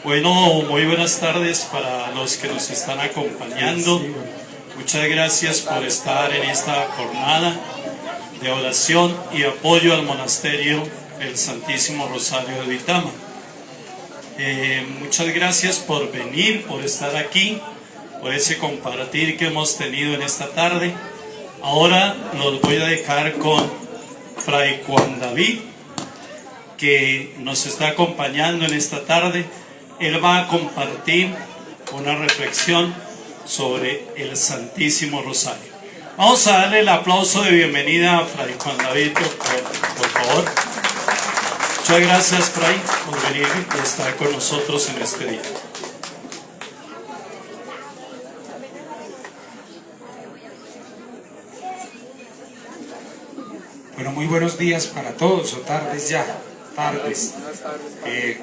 Bueno, muy buenas tardes para los que nos están acompañando. Muchas gracias por estar en esta jornada de oración y apoyo al monasterio del Santísimo Rosario de Duitama. Muchas gracias por venir, por estar aquí, por ese compartir que hemos tenido en esta tarde. Ahora los voy a dejar con Fray Juan David, que nos está acompañando en esta tarde. Él va a compartir una reflexión sobre el Santísimo Rosario. Vamos a darle el aplauso de bienvenida a Fray Juan David, por favor. Muchas gracias, Fray, por venir y estar con nosotros en este día. Bueno, muy buenos días para todos, o tardes ya, tardes.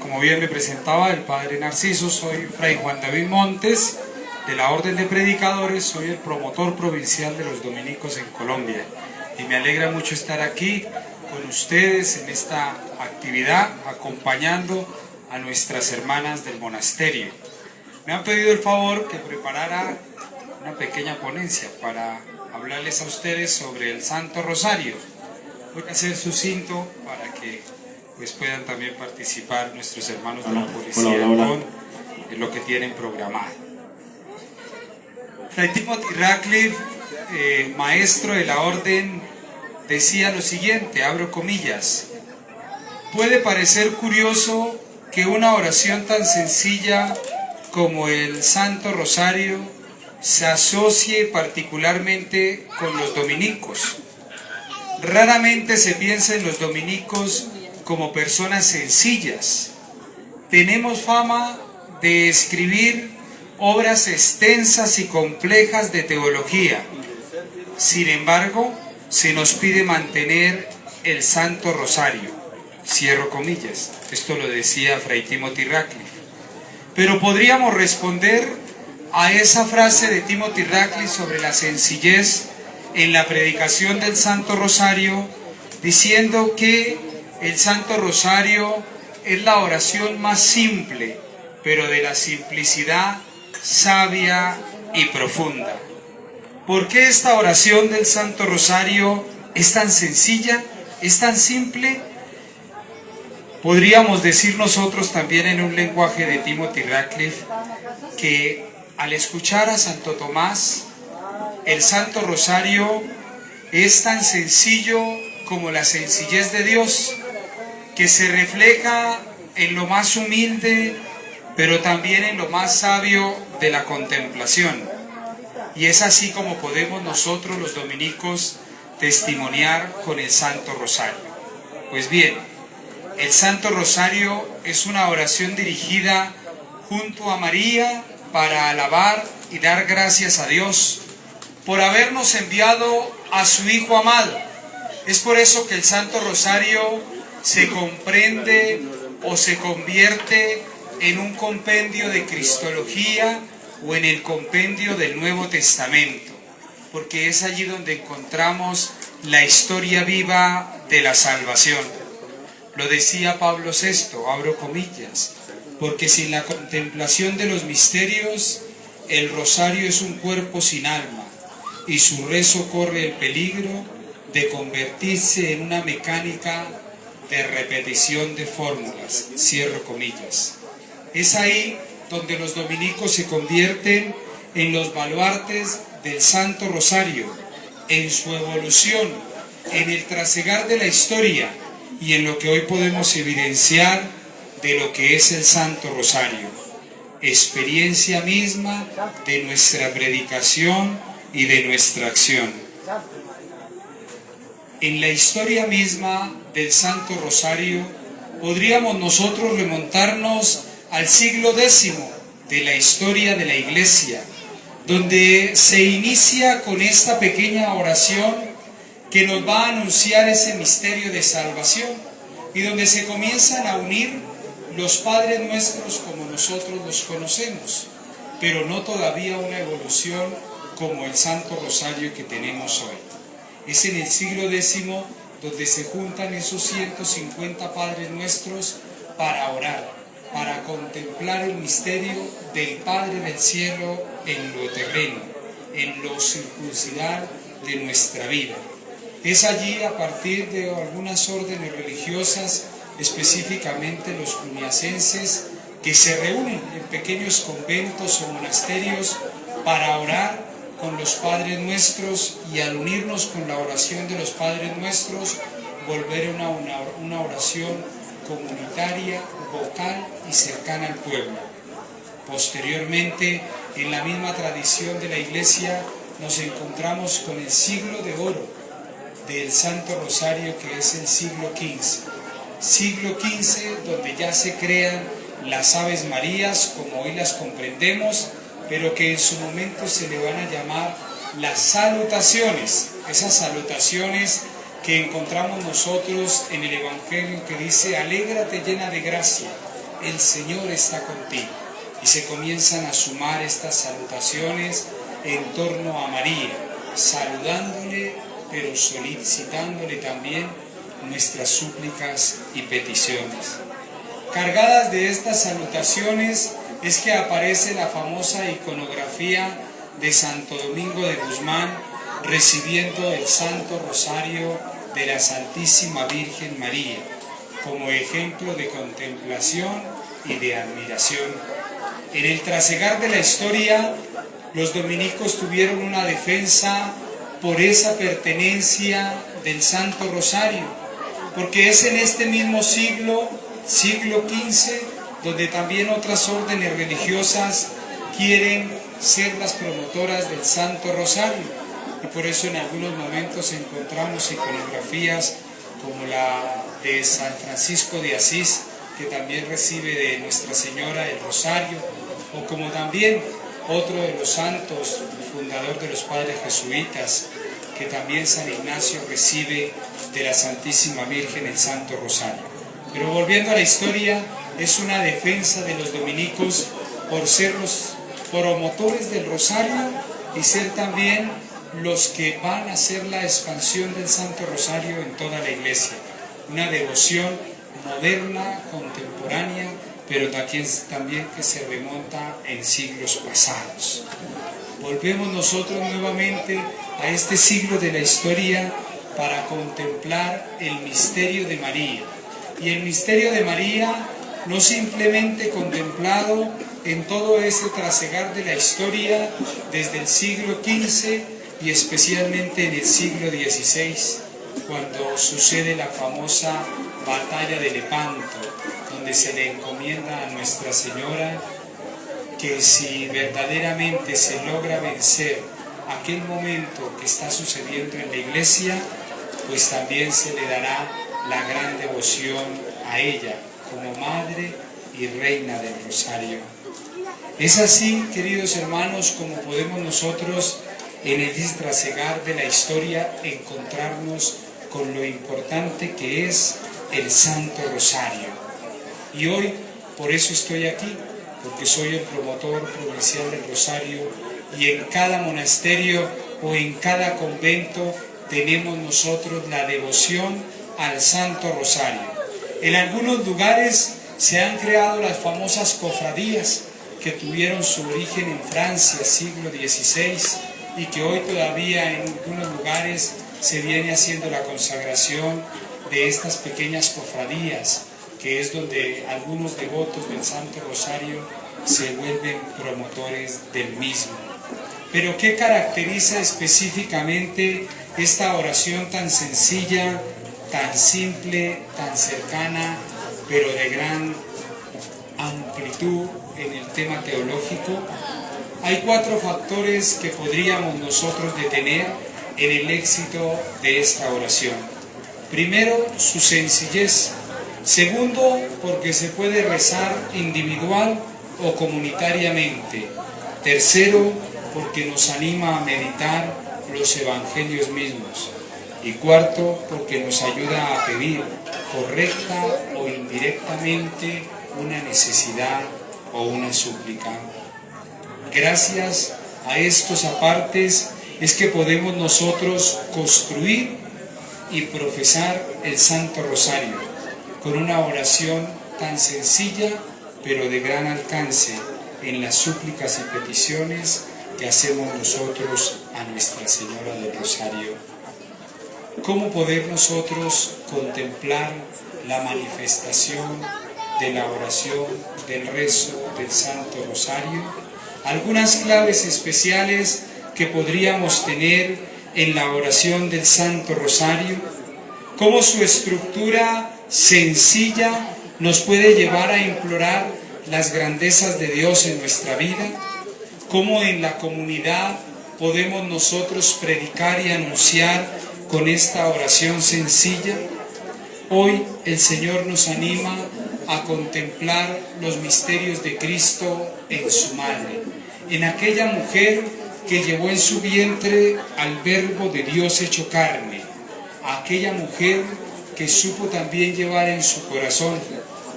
Como bien me presentaba el Padre Narciso, soy Fray Juan David Montes, de la Orden de Predicadores, soy el promotor provincial de los dominicos en Colombia. Y me alegra mucho estar aquí con ustedes en esta actividad, acompañando a nuestras hermanas del monasterio. Me han pedido el favor que preparara una pequeña ponencia para hablarles a ustedes sobre el Santo Rosario. Voy a ser sucinto para que puedan también participar nuestros hermanos de la policía con lo que tienen programado. Fray Timothy Ratcliffe, maestro de la orden, decía lo siguiente, abro comillas: puede parecer curioso que una oración tan sencilla como el Santo Rosario se asocie particularmente con los dominicos. Raramente se piensa en los dominicos como personas sencillas. Tenemos fama de escribir obras extensas y complejas de teología. Sin embargo, se nos pide mantener el Santo Rosario. Cierro comillas. Esto lo decía Fray Timothy Ratcliffe. Pero podríamos responder a esa frase de Timothy Ratcliffe sobre la sencillez en la predicación del Santo Rosario, diciendo que el Santo Rosario es la oración más simple, pero de la simplicidad sabia y profunda. ¿Por qué esta oración del Santo Rosario es tan sencilla, es tan simple? Podríamos decir nosotros también en un lenguaje de Timothy Ratcliffe que al escuchar a Santo Tomás, el Santo Rosario es tan sencillo como la sencillez de Dios, que se refleja en lo más humilde, pero también en lo más sabio de la contemplación. Y es así como podemos nosotros los dominicos testimoniar con el Santo Rosario. Pues bien, el Santo Rosario es una oración dirigida junto a María para alabar y dar gracias a Dios por habernos enviado a su Hijo amado. Es por eso que el Santo Rosario se comprende o se convierte en un compendio de Cristología o en el compendio del Nuevo Testamento, porque es allí donde encontramos la historia viva de la salvación. Lo decía Pablo VI, abro comillas, porque sin la contemplación de los misterios, el rosario es un cuerpo sin alma, y su rezo corre el peligro de convertirse en una mecánica de repetición de fórmulas, cierro comillas. Es ahí donde los dominicos se convierten en los baluartes del Santo Rosario, en su evolución, en el trasegar de la historia y en lo que hoy podemos evidenciar de lo que es el Santo Rosario, experiencia misma de nuestra predicación y de nuestra acción. En la historia misma del Santo Rosario podríamos nosotros remontarnos al siglo X de la historia de la Iglesia, donde se inicia con esta pequeña oración que nos va a anunciar ese misterio de salvación y donde se comienzan a unir los Padres Nuestros como nosotros los conocemos, pero no todavía una evolución como el Santo Rosario que tenemos hoy. Es en el siglo X donde se juntan esos 150 Padres Nuestros para orar, para contemplar el misterio del Padre del Cielo en lo terreno, en lo circuncidal de nuestra vida. Es allí, a partir de algunas órdenes religiosas, específicamente los cluniacenses, que se reúnen en pequeños conventos o monasterios para orar con los Padres Nuestros, y al unirnos con la oración de los Padres Nuestros, volver una oración comunitaria, vocal y cercana al pueblo. Posteriormente, en la misma tradición de la Iglesia, nos encontramos con el siglo de oro del Santo Rosario, que es el siglo XV. Siglo XV, donde ya se crean las Aves Marías, como hoy las comprendemos, pero que en su momento se le van a llamar las salutaciones, esas salutaciones que encontramos nosotros en el Evangelio, que dice: alégrate llena de gracia, el Señor está contigo. Y se comienzan a sumar estas salutaciones en torno a María, saludándole, pero solicitándole también nuestras súplicas y peticiones. Cargadas de estas salutaciones es que aparece la famosa iconografía de Santo Domingo de Guzmán, recibiendo el Santo Rosario de la Santísima Virgen María, como ejemplo de contemplación y de admiración. En el trasegar de la historia, los dominicos tuvieron una defensa por esa pertenencia del Santo Rosario, porque es en este mismo siglo XV, donde también otras órdenes religiosas quieren ser las promotoras del Santo Rosario, y por eso en algunos momentos encontramos iconografías como la de San Francisco de Asís, que también recibe de Nuestra Señora el Rosario, o como también otro de los santos, el fundador de los padres jesuitas, que también San Ignacio recibe de la Santísima Virgen el Santo Rosario. Pero volviendo a la historia, es una defensa de los dominicos por ser los promotores del Rosario y ser también los que van a hacer la expansión del Santo Rosario en toda la Iglesia. Una devoción moderna, contemporánea, pero también que se remonta en siglos pasados. Volvemos nosotros nuevamente a este siglo de la historia para contemplar el misterio de María. Y el misterio de María no simplemente contemplado en todo ese trasegar de la historia desde el siglo XV y especialmente en el siglo XVI, cuando sucede la famosa batalla de Lepanto, donde se le encomienda a Nuestra Señora que si verdaderamente se logra vencer aquel momento que está sucediendo en la Iglesia, pues también se le dará la gran devoción a ella como Madre y Reina del Rosario. Es así, queridos hermanos, como podemos nosotros en el trasegar de la historia encontrarnos con lo importante que es el Santo Rosario. Y hoy, por eso estoy aquí, porque soy el promotor provincial del Rosario, y en cada monasterio o en cada convento tenemos nosotros la devoción al Santo Rosario. En algunos lugares se han creado las famosas cofradías que tuvieron su origen en Francia, siglo XVI, y que hoy todavía en algunos lugares se viene haciendo la consagración de estas pequeñas cofradías, que es donde algunos devotos del Santo Rosario se vuelven promotores del mismo. Pero ¿qué caracteriza específicamente esta oración tan sencilla, tan simple, tan cercana, pero de gran amplitud en el tema teológico? Hay 4 factores que podríamos nosotros detener en el éxito de esta oración. Primero, su sencillez. Segundo, porque se puede rezar individual o comunitariamente. Tercero, porque nos anima a meditar los evangelios mismos. Y cuarto, porque nos ayuda a pedir correcta o indirectamente una necesidad o una súplica. Gracias a estos apartes es que podemos nosotros construir y profesar el Santo Rosario con una oración tan sencilla pero de gran alcance en las súplicas y peticiones que hacemos nosotros a Nuestra Señora del Rosario. ¿Cómo poder nosotros contemplar la manifestación de la oración, del rezo, del Santo Rosario? Algunas claves especiales que podríamos tener en la oración del Santo Rosario, cómo su estructura sencilla nos puede llevar a implorar las grandezas de Dios en nuestra vida, cómo en la comunidad podemos nosotros predicar y anunciar con esta oración sencilla. Hoy el Señor nos anima a contemplar los misterios de Cristo en su madre, en aquella mujer que llevó en su vientre al Verbo de Dios hecho carne, a aquella mujer que supo también llevar en su corazón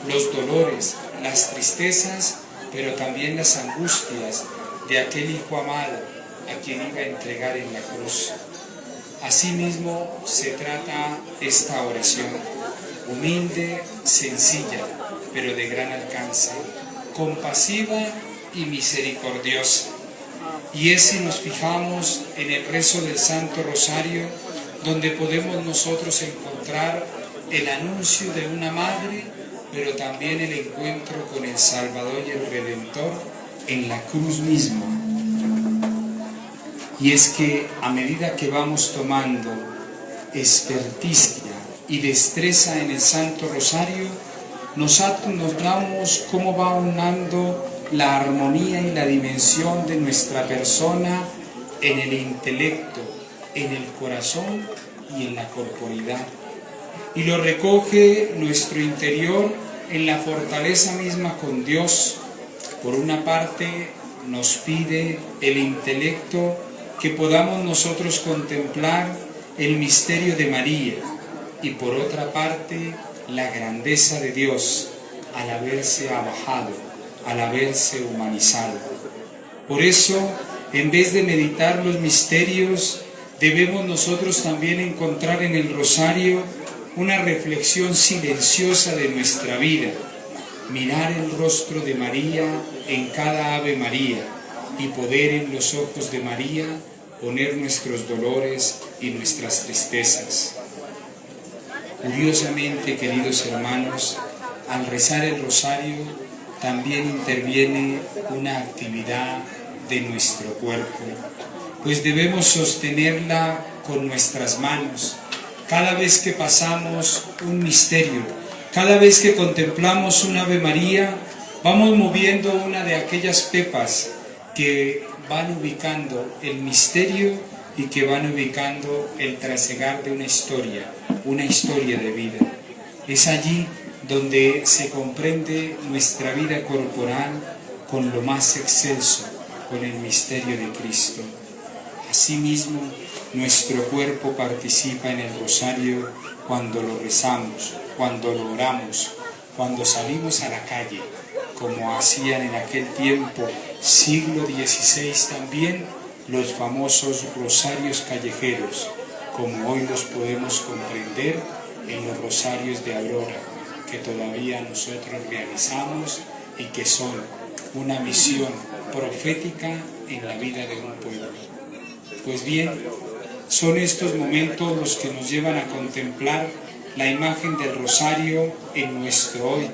los dolores, las tristezas, pero también las angustias de aquel Hijo amado a quien iba a entregar en la cruz. Asimismo se trata esta oración, humilde, sencilla, pero de gran alcance, compasiva y misericordiosa. Y es si nos fijamos en el rezo del Santo Rosario, donde podemos nosotros encontrar el anuncio de una madre, pero también el encuentro con el Salvador y el Redentor en la cruz misma. Y es que a medida que vamos tomando experticia y destreza en el Santo Rosario, nos damos cómo va aunando la armonía y la dimensión de nuestra persona en el intelecto, en el corazón y en la corporidad. Y lo recoge nuestro interior en la fortaleza misma con Dios. Por una parte nos pide el intelecto que podamos nosotros contemplar el misterio de María, y por otra parte la grandeza de Dios al haberse abajado, al haberse humanizado. Por eso, en vez de meditar los misterios, debemos nosotros también encontrar en el rosario una reflexión silenciosa de nuestra vida, mirar el rostro de María en cada Ave María y poder en los ojos de María poner nuestros dolores y nuestras tristezas. Curiosamente, queridos hermanos, al rezar el rosario también interviene una actividad de nuestro cuerpo, pues debemos sostenerla con nuestras manos. Cada vez que pasamos un misterio, cada vez que contemplamos un Ave María, vamos moviendo una de aquellas pepas que van ubicando el misterio y que van ubicando el trasegar de una historia de vida. Es allí donde se comprende nuestra vida corporal con lo más excelso, con el misterio de Cristo. Asimismo, nuestro cuerpo participa en el rosario cuando lo rezamos, cuando lo oramos, cuando salimos a la calle, como hacían en aquel tiempo, siglo XVI también, los famosos rosarios callejeros, como hoy los podemos comprender en los rosarios de Aurora, que todavía nosotros realizamos y que son una misión profética en la vida de un pueblo. Pues bien, son estos momentos los que nos llevan a contemplar la imagen del rosario en nuestro hoy,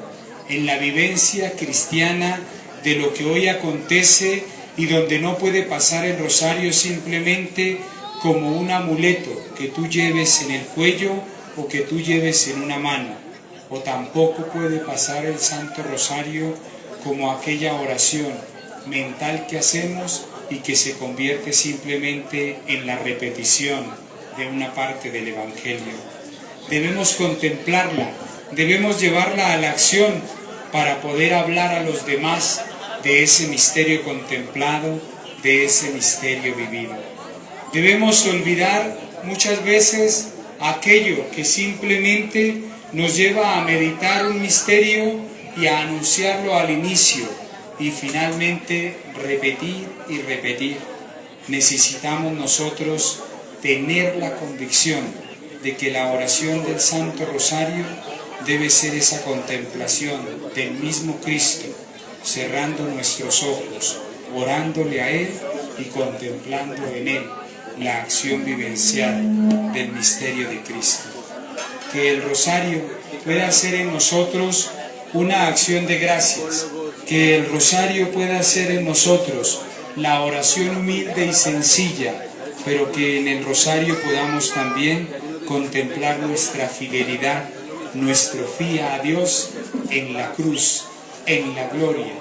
en la vivencia cristiana de lo que hoy acontece, y donde no puede pasar el rosario simplemente como un amuleto que tú lleves en el cuello o que tú lleves en una mano, o tampoco puede pasar el Santo Rosario como aquella oración mental que hacemos y que se convierte simplemente en la repetición de una parte del Evangelio. Debemos contemplarla, debemos llevarla a la acción para poder hablar a los demás de ese misterio contemplado, de ese misterio vivido. Debemos olvidar muchas veces aquello que simplemente nos lleva a meditar un misterio y a anunciarlo al inicio y finalmente repetir y repetir. Necesitamos nosotros tener la convicción de que la oración del Santo Rosario debe ser esa contemplación del mismo Cristo, cerrando nuestros ojos, orándole a Él y contemplando en Él la acción vivencial del misterio de Cristo. Que el rosario pueda ser en nosotros una acción de gracias, que el rosario pueda ser en nosotros la oración humilde y sencilla, pero que en el rosario podamos también contemplar nuestra fidelidad, nuestro fía a Dios en la cruz, en la gloria,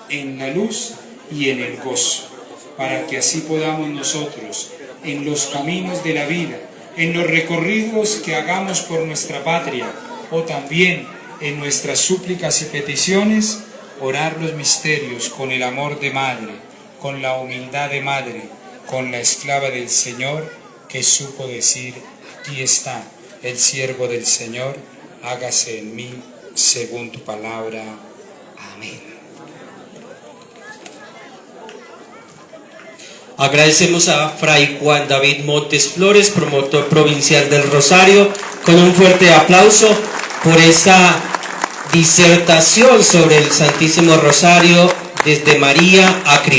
en la luz y en el gozo, para que así podamos nosotros, en los caminos de la vida, en los recorridos que hagamos por nuestra patria, o también en nuestras súplicas y peticiones, orar los misterios con el amor de madre, con la humildad de madre, con la esclava del Señor que supo decir: aquí está el siervo del Señor, hágase en mí según tu palabra. Amén. Agradecemos a Fray Juan David Montes Flores, promotor provincial del Rosario, con un fuerte aplauso por esta disertación sobre el Santísimo Rosario desde María a Cristo.